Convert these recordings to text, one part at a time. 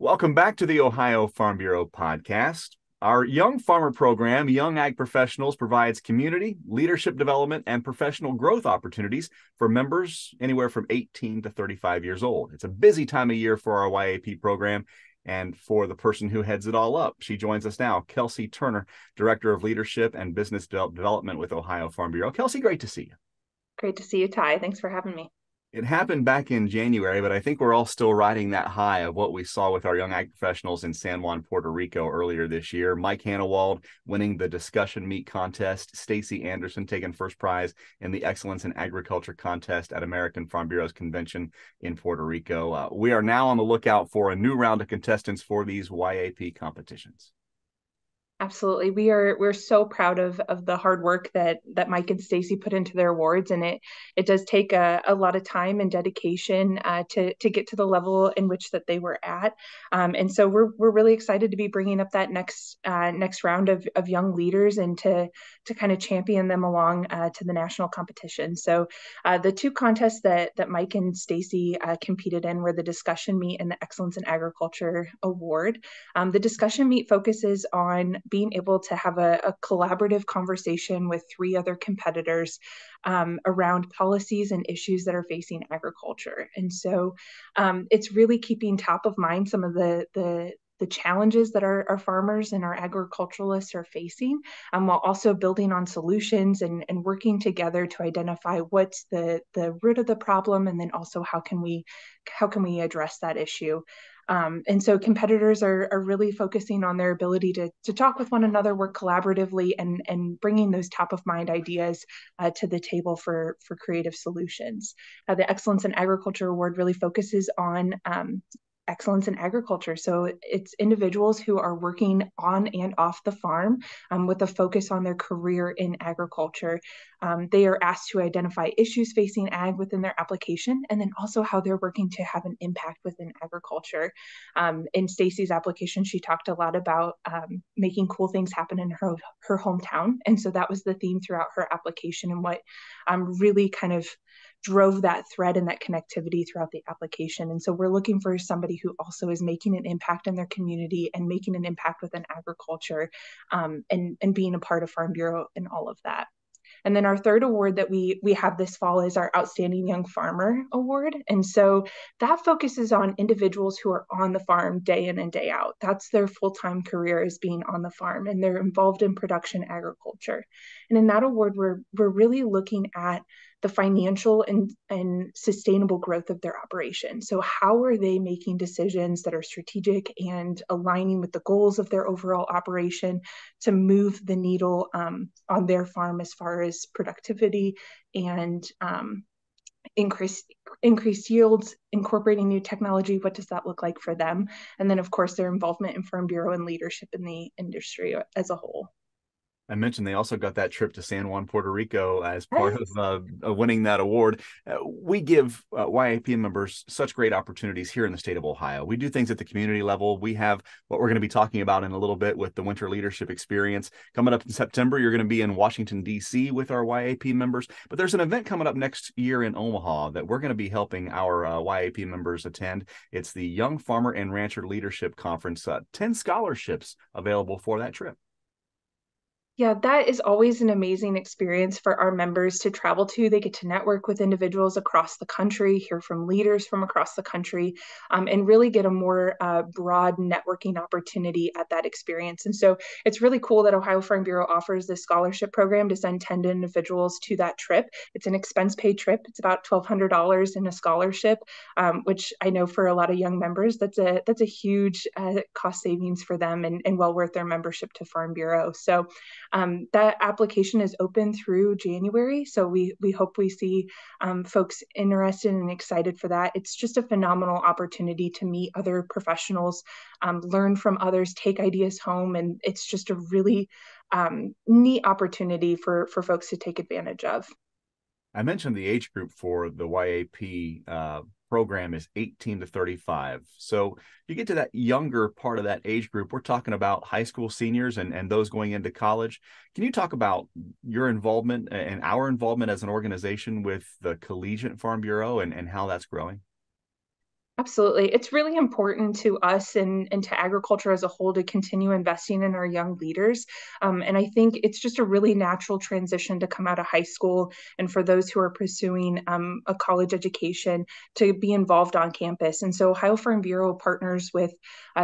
Welcome back to the Ohio Farm Bureau podcast. Our Young Farmer program, Young Ag Professionals, provides community, leadership development, and professional growth opportunities for members anywhere from 18 to 35 years old. It's a busy time of year for our Y.A.P program and for the person who heads it all up. She joins us now, Kelsey Turner, Director of Leadership and Business Development with Ohio Farm Bureau. Kelsey, great to see you. Great to see you, Ty. Thanks for having me. It happened back in January, but I think we're all still riding that high of what we saw with our young ag professionals in San Juan, Puerto Rico earlier this year. Mike Hannawald winning the discussion meet contest, Stacy Anderson taking first prize in the Excellence in Agriculture contest at American Farm Bureau's convention in Puerto Rico. We are now on the lookout for a new round of contestants for these Y.A.P competitions. Absolutely. We're so proud of the hard work that Mike and Stacy put into their awards, and it does take a lot of time and dedication to get to the level in which that they were at. And so we're really excited to be bringing up that next round of young leaders and to kind of champion them along to the national competition. So the two contests that Mike and Stacy competed in were the discussion meet and the Excellence in Agriculture Award. The discussion meet focuses on being able to have a collaborative conversation with three other competitors around policies and issues that are facing agriculture. And so it's really keeping top of mind some of the challenges that our farmers and our agriculturalists are facing, while also building on solutions and working together to identify what's the root of the problem, and then also how can we address that issue. And so competitors are really focusing on their ability to talk with one another, work collaboratively, and bringing those top of mind ideas to the table for creative solutions. The Excellence in Agriculture Award really focuses on excellence in agriculture. So it's individuals who are working on and off the farm with a focus on their career in agriculture. They are asked to identify issues facing ag within their application, and then also how they're working to have an impact within agriculture. In Stacy's application, she talked a lot about making cool things happen in her hometown. And so that was the theme throughout her application, and what really kind of drove that thread and that connectivity throughout the application. And so we're looking for somebody who also is making an impact in their community and making an impact within agriculture, and being a part of Farm Bureau and all of that. And then our third award that we have this fall is our Outstanding Young Farmer Award. And so that focuses on individuals who are on the farm day in and day out. That's their full-time career, is being on the farm, and they're involved in production agriculture. And in that award, we're really looking at the financial and sustainable growth of their operation. So how are they making decisions that are strategic and aligning with the goals of their overall operation to move the needle on their farm as far as productivity and increased yields, incorporating new technology? What does that look like for them? And then, of course, their involvement in Farm Bureau and leadership in the industry as a whole. I mentioned they also got that trip to San Juan, Puerto Rico as part Yes. of winning that award. We give Y.A.P members such great opportunities here in the state of Ohio. We do things at the community level. We have what we're going to be talking about in a little bit with the Winter Leadership Experience. Coming up in September, you're going to be in Washington, D.C. with our Y.A.P members. But there's an event coming up next year in Omaha that we're going to be helping our Y.A.P members attend. It's the Young Farmer and Rancher Leadership Conference. 10 scholarships available for that trip. Yeah, that is always an amazing experience for our members to travel to. They get to network with individuals across the country, hear from leaders from across the country, and really get a more broad networking opportunity at that experience. And so it's really cool that Ohio Farm Bureau offers this scholarship program to send 10 individuals to that trip. It's an expense-paid trip. It's about $1,200 in a scholarship, which I know for a lot of young members, that's a huge cost savings for them, and well worth their membership to Farm Bureau. So that application is open through January, so we hope we see folks interested and excited for that. It's just a phenomenal opportunity to meet other professionals, learn from others, take ideas home, and it's just a really neat opportunity for folks to take advantage of. I mentioned the age group for the Y.A.P program is 18 to 35. So you get to that younger part of that age group. We're talking about high school seniors and those going into college. Can you talk about your involvement and our involvement as an organization with the Collegiate Farm Bureau and how that's growing? Absolutely. It's really important to us and to agriculture as a whole to continue investing in our young leaders. And I think it's just a really natural transition to come out of high school and for those who are pursuing a college education to be involved on campus. And so Ohio Farm Bureau partners with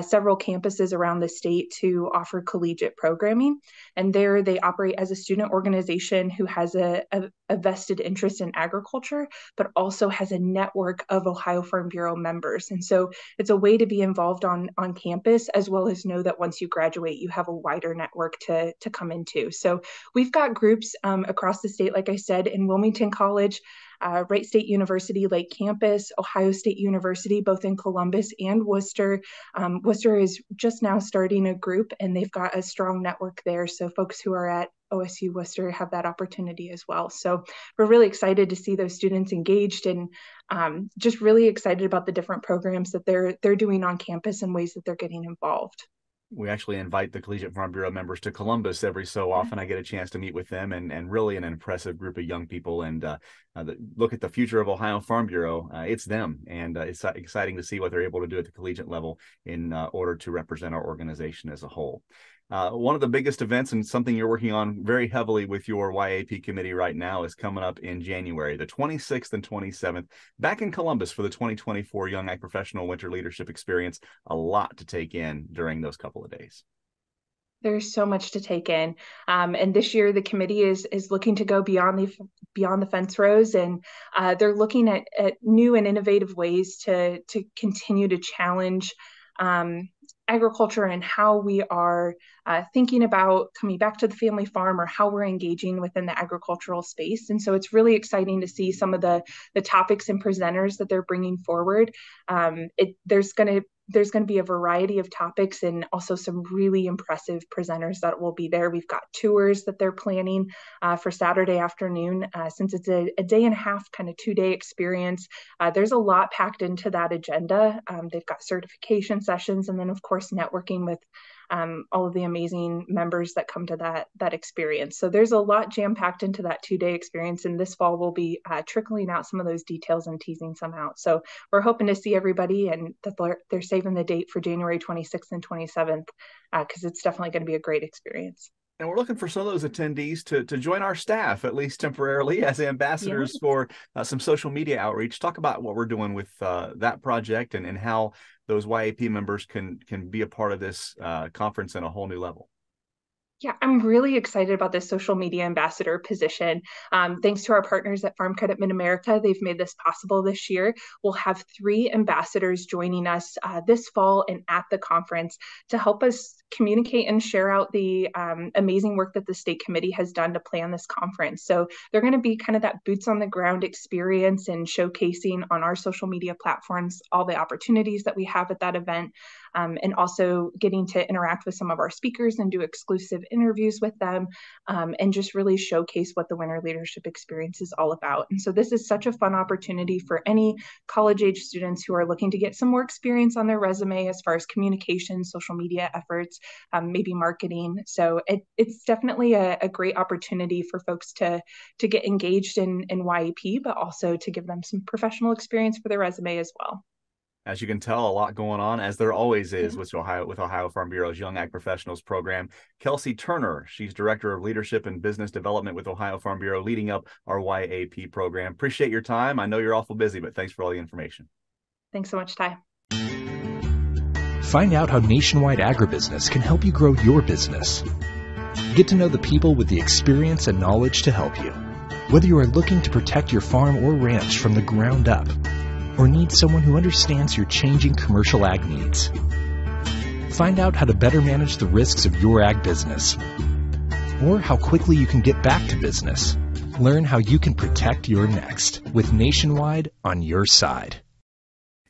several campuses around the state to offer collegiate programming. And there they operate as a student organization who has a vested interest in agriculture, but also has a network of Ohio Farm Bureau members. And so it's a way to be involved on campus, as well as know that once you graduate, you have a wider network to come into. So we've got groups across the state, like I said, in Wilmington College, Wright State University, Lake Campus, Ohio State University, both in Columbus and Worcester. Worcester is just now starting a group, and they've got a strong network there. So folks who are at OSU Worcester have that opportunity as well. So we're really excited to see those students engaged and just really excited about the different programs that they're doing on campus and ways that they're getting involved. We actually invite the Collegiate Farm Bureau members to Columbus every so often. I get a chance to meet with them, and really an impressive group of young people. And look at the future of Ohio Farm Bureau. It's them, and it's exciting to see what they're able to do at the collegiate level in order to represent our organization as a whole. One of the biggest events and something you're working on very heavily with your Y.A.P committee right now is coming up in January, the 26th and 27th, back in Columbus for the 2024 Young Ag Professional Winter Leadership Experience. A lot to take in during those couple of days. There's so much to take in, and this year the committee is looking to go beyond the fence rows, and they're looking at new and innovative ways to continue to challenge agriculture and how we are thinking about coming back to the family farm, or how we're engaging within the agricultural space. And so it's really exciting to see some of the topics and presenters that they're bringing forward. There's going to be a variety of topics and also some really impressive presenters that will be there. We've got tours that they're planning for Saturday afternoon. Since it's a day and a half, kind of 2-day experience, there's a lot packed into that agenda. They've got certification sessions, and then of course networking with all of the amazing members that come to that experience. So there's a lot jam-packed into that 2-day experience, and this fall we'll be trickling out some of those details and teasing some out. So we're hoping to see everybody, and that they're saving the date for January 26th and 27th because it's definitely going to be a great experience. And we're looking for some of those attendees to join our staff, at least temporarily, as ambassadors for some social media outreach. Talk about what we're doing with that project and how those Y.A.P members can be a part of this conference in a whole new level. Yeah, I'm really excited about this social media ambassador position. Thanks to our partners at Farm Credit Mid-America, they've made this possible this year. We'll have 3 ambassadors joining us this fall and at the conference to help us communicate and share out the amazing work that the state committee has done to plan this conference. So they're going to be kind of that boots on the ground experience and showcasing on our social media platforms all the opportunities that we have at that event, and also getting to interact with some of our speakers and do exclusive interviews with them, and just really showcase what the Winter Leadership Experience is all about. And so this is such a fun opportunity for any college-age students who are looking to get some more experience on their resume as far as communication, social media efforts, maybe marketing. So it's definitely a great opportunity for folks to get engaged in Y.A.P, but also to give them some professional experience for their resume as well. As you can tell, a lot going on, as there always is with Ohio Farm Bureau's Young Ag Professionals program. Kelsey Turner, she's Director of Leadership and Business Development with Ohio Farm Bureau, leading up our Y.A.P program. Appreciate your time. I know you're awful busy, but thanks for all the information. Thanks so much, Ty. Find out how Nationwide Agribusiness can help you grow your business. Get to know the people with the experience and knowledge to help you. Whether you are looking to protect your farm or ranch from the ground up, or need someone who understands your changing commercial ag needs. Find out how to better manage the risks of your ag business, or how quickly you can get back to business. Learn how you can protect your next with Nationwide on your side.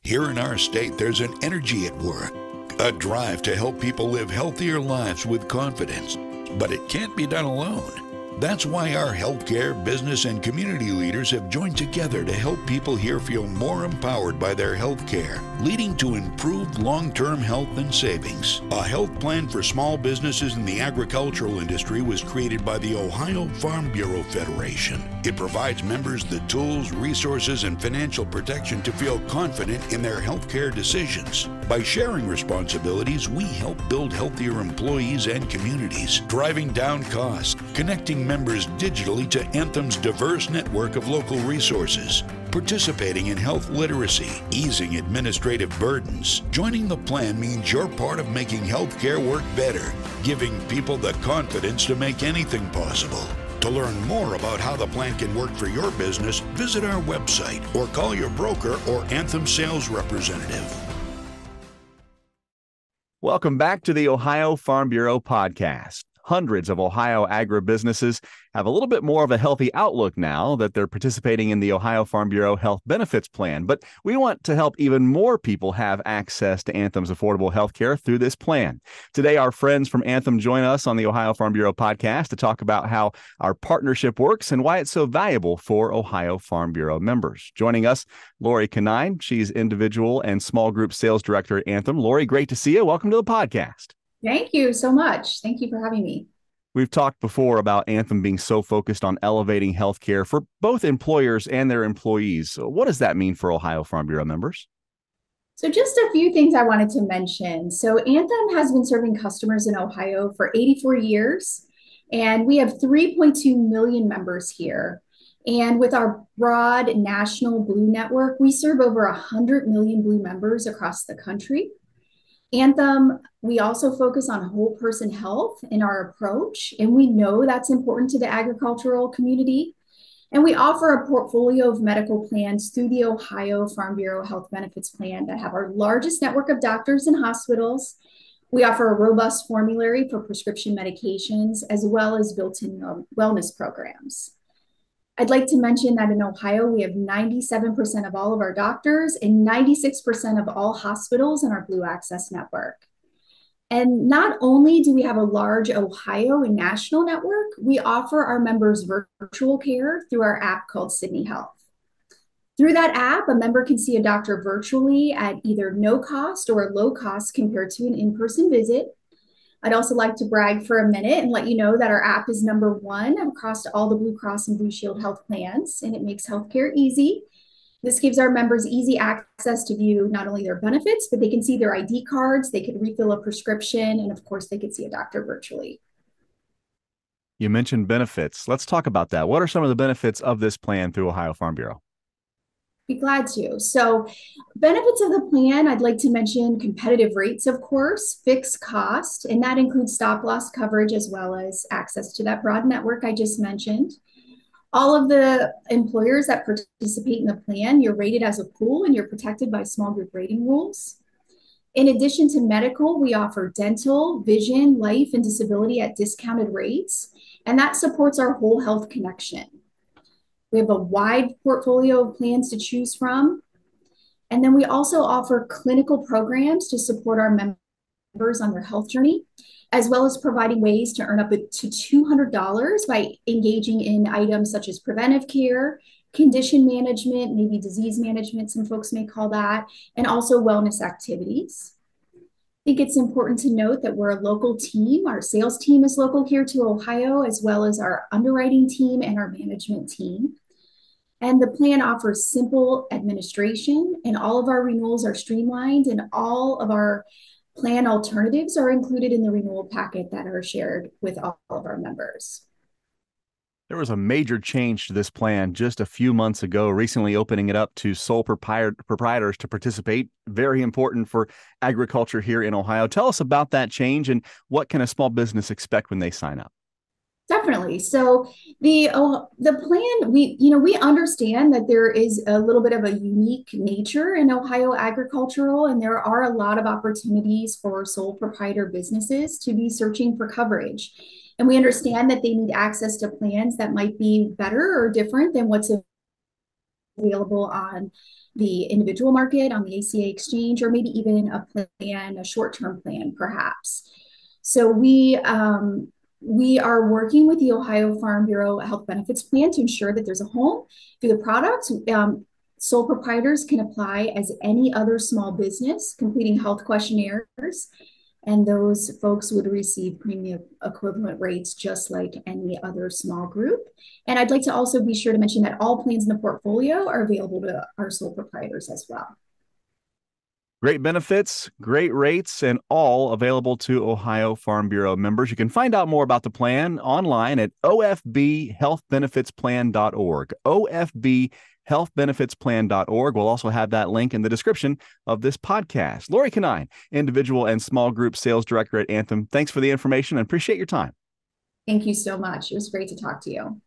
Here in our state, there's an energy at work, a drive to help people live healthier lives with confidence. But it can't be done alone. That's why our healthcare, business, and community leaders have joined together to help people here feel more empowered by their healthcare, leading to improved long-term health and savings. A health plan for small businesses in the agricultural industry was created by the Ohio Farm Bureau Federation. It provides members the tools, resources, and financial protection to feel confident in their healthcare decisions. By sharing responsibilities, we help build healthier employees and communities, driving down costs, connecting members digitally to Anthem's diverse network of local resources, participating in health literacy, easing administrative burdens. Joining the plan means you're part of making healthcare work better, giving people the confidence to make anything possible. To learn more about how the plan can work for your business, visit our website or call your broker or Anthem sales representative. Welcome back to the Ohio Farm Bureau podcast. Hundreds of Ohio agribusinesses have a little bit more of a healthy outlook now that they're participating in the Ohio Farm Bureau Health Benefits Plan. But we want to help even more people have access to Anthem's affordable health care through this plan. Today, our friends from Anthem join us on the Ohio Farm Bureau podcast to talk about how our partnership works and why it's so valuable for Ohio Farm Bureau members. Joining us, Lori Canine. She's individual and small group sales director at Anthem. Lori, great to see you. Welcome to the podcast. Thank you so much. Thank you for having me. We've talked before about Anthem being so focused on elevating healthcare for both employers and their employees. So what does that mean for Ohio Farm Bureau members? So just a few things I wanted to mention. So Anthem has been serving customers in Ohio for 84 years, and we have 3.2 million members here. And with our broad national Blue network, we serve over 100 million Blue members across the country. Anthem, we also focus on whole person health in our approach, and we know that's important to the agricultural community. And we offer a portfolio of medical plans through the Ohio Farm Bureau Health Benefits Plan that have our largest network of doctors and hospitals. We offer a robust formulary for prescription medications, as well as built-in wellness programs. I'd like to mention that in Ohio, we have 97% of all of our doctors and 96% of all hospitals in our Blue Access network. And not only do we have a large Ohio and national network, we offer our members virtual care through our app called Sydney Health. Through that app, a member can see a doctor virtually at either no cost or low cost compared to an in-person visit. I'd also like to brag for a minute and let you know that our app is #1 across all the Blue Cross and Blue Shield health plans, and it makes healthcare easy. This gives our members easy access to view not only their benefits, but they can see their ID cards, they could refill a prescription, and of course, they could see a doctor virtually. You mentioned benefits. Let's talk about that. What are some of the benefits of this plan through Ohio Farm Bureau? Be glad to. So benefits of the plan, I'd like to mention competitive rates, of course, fixed cost, and that includes stop loss coverage as well as access to that broad network I just mentioned. All of the employers that participate in the plan, you're rated as a pool and you're protected by small group rating rules. In addition to medical, we offer dental, vision, life, and disability at discounted rates, and that supports our whole health connection. We have a wide portfolio of plans to choose from. And then we also offer clinical programs to support our members on their health journey, as well as providing ways to earn up to $200 by engaging in items such as preventive care, condition management, maybe disease management, some folks may call that, and also wellness activities. I think it's important to note that we're a local team. Our sales team is local here to Ohio, as well as our underwriting team and our management team. And the plan offers simple administration, and all of our renewals are streamlined, and all of our plan alternatives are included in the renewal packet that are shared with all of our members. There was a major change to this plan just a few months ago, recently opening it up to sole proprietors to participate. Very important for agriculture here in Ohio. Tell us about that change and what can a small business expect when they sign up? Definitely. So the plan, we understand that there is a little bit of a unique nature in Ohio agricultural, and there are a lot of opportunities for sole proprietor businesses to be searching for coverage. And we understand that they need access to plans that might be better or different than what's available on the individual market, on the ACA exchange, or maybe even a short-term plan, perhaps. So We are working with the Ohio Farm Bureau Health Benefits Plan to ensure that there's a home for the product. Sole proprietors can apply as any other small business, completing health questionnaires, and those folks would receive premium equivalent rates just like any other small group. And I'd like to also be sure to mention that all plans in the portfolio are available to our sole proprietors as well. Great benefits, great rates, and all available to Ohio Farm Bureau members. You can find out more about the plan online at ofbhealthbenefitsplan.org. ofbhealthbenefitsplan.org. We'll also have that link in the description of this podcast. Lori Canine, Individual and Small Group Sales Director at Anthem. Thanks for the information and appreciate your time. Thank you so much. It was great to talk to you.